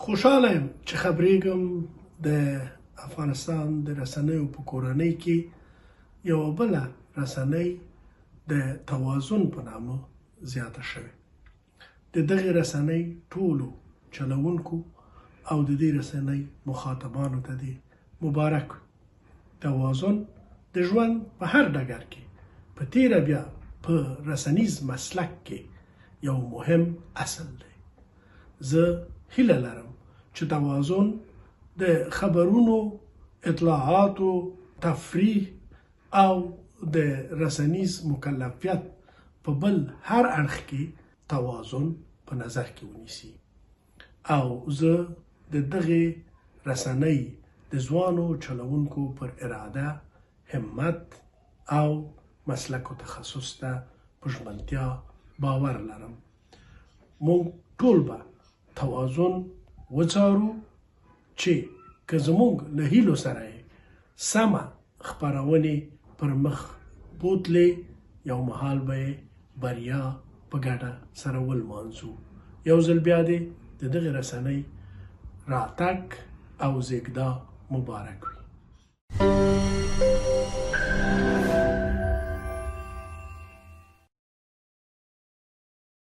خوشحاله یم چې خبرېږم د افغانستان د رسنیو په کورنۍ کې یوه بله رسنۍ د توازن په نامه زیاته شوې. د دغې رسنۍ ټولو چلوونکو او د دې رسنۍ مخاطبانو ته دې مبارک وي. توازن د ژوند په هر ډګر کې په تیره بیا په رسنیز مسلک کې یو مهم اصل دی. زه هیله لرم چې توازن د خبرونو، اطلاعاتو، تفریح او د رسنیز مکلفیت په بل هر اړخ کې توازن په نظر کې ونیسي. او زه د دغې رسنۍ د ځوانو چلوونکو پر اراده، همت او مسلک و تخصص ته په ژمنتیا باور لرم. موږ ټول به توازن وڅارو چې که زموږ له هیلو سره یې سمه خپرونې پر مخ بوتلې، یو مهال به یې بریا په ګډه سره ولمانځو. یو ځل بیا دې د دغې رسنۍ راتګ او زیږدا مبارک وي.